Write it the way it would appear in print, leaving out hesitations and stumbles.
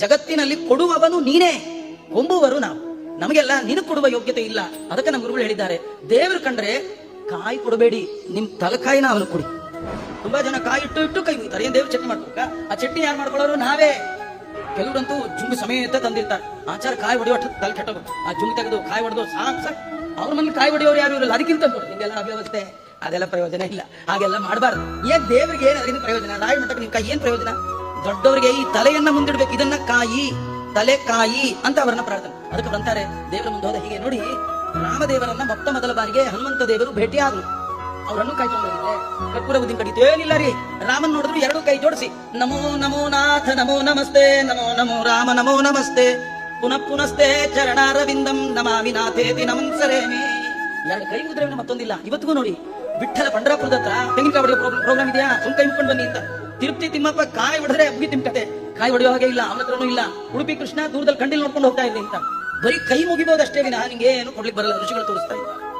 ಜಗತ್ತಿನಲ್ಲಿ ಕೊಡುವವನು ನೀನೇ, ಕೊಂಬುವರು ನಾವು. ನಮಗೆಲ್ಲ ನಿನಗೆ ಕೊಡುವ ಯೋಗ್ಯತೆ ಇಲ್ಲ. ಅದಕ್ಕೆ ನಮ್ಮ ಗುರುಗಳು ಹೇಳಿದ್ದಾರೆ, ದೇವರು ಕಂಡ್ರೆ ಕಾಯಿ ಕೊಡಬೇಡಿ, ನಿಮ್ ತಲಕಾಯಿನ ಅವನು ಕೊಡಿ. ತುಂಬಾ ಜನ ಕಾಯಿ ಇಟ್ಟು ಕೈ ಮುಗಿತಾರೆ. ಏನ್ ದೇವ್ರ ಚಟ್ನಿ ಮಾಡ್ಬೇಕ? ಆ ಚಟ್ನಿ ಯಾರು ಮಾಡ್ಕೊಳ್ಳೋರು? ನಾವೇ. ಕೆಲವರಂತೂ ಜುಂಗು ಸಮೇತ ತಂದಿರ್ತಾರೆ. ಆಚಾರ ಕಾಯಿ ಹೊಡೆಯೋ ತಲೆ ಕೆಟ್ಟೋದು, ಆ ಜುಂಗು ತೆಗೆದು ಕಾಯಿ ಹೊಡೆದು ಸಾಕ್ ಅವ್ರ ಮನೇಲಿ ಕಾಯಿ ಹೊಡೆಯೋರು ಯಾರು ಇರಲ್ಲ. ಅದಕ್ಕಿಂತ ನಿಮ್ಗೆಲ್ಲ ಅವ್ಯವಸ್ಥೆ, ಅದೆಲ್ಲ ಪ್ರಯೋಜನ ಇಲ್ಲ. ಹಾಗೆಲ್ಲ ಮಾಡಬಾರ್ದು. ಏನ್ ದೇವರಿಗೆ ಏನ್ ಅದರಿಂದ ಪ್ರಯೋಜನ? ರಾಯ ಮಠಕ್ಕೆ ನಿಮ್ ಕಾಯಿ ಏನ್ ಪ್ರಯೋಜನ? ದೊಡ್ಡವರಿಗೆ ಈ ತಲೆಯನ್ನ ಮುಂದಿಡ್ಬೇಕು, ಇದನ್ನ ಕಾಯಿ, ತಲೆ ಕಾಯಿ ಅಂತ ಅವರನ್ನ ಪ್ರಾರ್ಥನೆ. ಅದಕ್ಕೆ ಬಂತಾರೆ ದೇವರ ಮುಂದೆ ಹೋದ ಹೀಗೆ ನೋಡಿ, ರಾಮದೇವರನ್ನ ಮೊದಲ ಬಾರಿಗೆ ಹನುಮಂತ ದೇವರು ಭೇಟಿಯಾದ್ರು. ಅವರನ್ನು ಕೈ ತೊಗೊಂಡಿದ್ದೆ ಕರ್ಪೂರ ಉದ್ದಿನ ಕಡಿತು ಏನಿಲ್ಲ ರೀ. ರಾಮನ್ ನೋಡಿದ್ರು ಎರಡು ಕೈ ಜೋಡಿಸಿ ನಮೋ ನಮೋ ನಾಥ ನಮೋ ನಮಸ್ತೆ, ನಮೋ ನಮೋ ರಾಮ ನಮೋ ನಮಸ್ತೆ, ಪುನಃ ಪುನಸ್ತೆ ಚರಣಾರವಿಂದಂ ನಮಾಮಿ ನಾಥೇತಿ ನಮಸ್ಸರೇಮಿ. ಎರಡು ಕೈ ಮುದ್ರೆ ಮತ್ತೊಂದಿಲ್ಲ. ಇವತ್ತಿಗೂ ನೋಡಿ ವಿಠ್ಠಲ ಪಂಡರಾಪುರದ ಹತ್ರ ತೆಂಗಿನಕಾಯಿ ಹೊಡೆಯೋ ಪ್ರೋಗ್ರಾಮ್ ಇದೆಯಾ? ಸುಮ್ ಕೈ ಮುಟ್ಕೊಂಡು ಬನ್ನಿ ಅಂತ. ತಿರುಪತಿ ತಿಮ್ಮಪ್ಪ ಕಾಯಿ ಹೊಡೆದ್ರೆ ಮುಗಿ ತಿಮ್ಕತೆ, ಕಾಯಿ ಹೊಡೆಯೋ ಹಾಗೆ ಇಲ್ಲ, ಅವನ ಹತ್ರನೂ ಇಲ್ಲ. ಉಡುಪಿ ಕೃಷ್ಣ ದೂರದಲ್ಲಿ ಕಂಡಿಲ್ ನೋಡ್ಕೊಂಡು ಹೋಗ್ತಾ ಇರ್ಲಿ ಅಂತ. ಬರೀ ಕೈ ಮುಗಿಬಹುದಷ್ಟೇ ವಿನ ನಿಂಗೆ ಏನು ಕೊಡ್ಲಿಕ್ಕೆ ಬರಲ್ಲ. ಋಷಿಗಳು ತೋರಿಸ್ತಾ ಇದ್ದಾರೆ.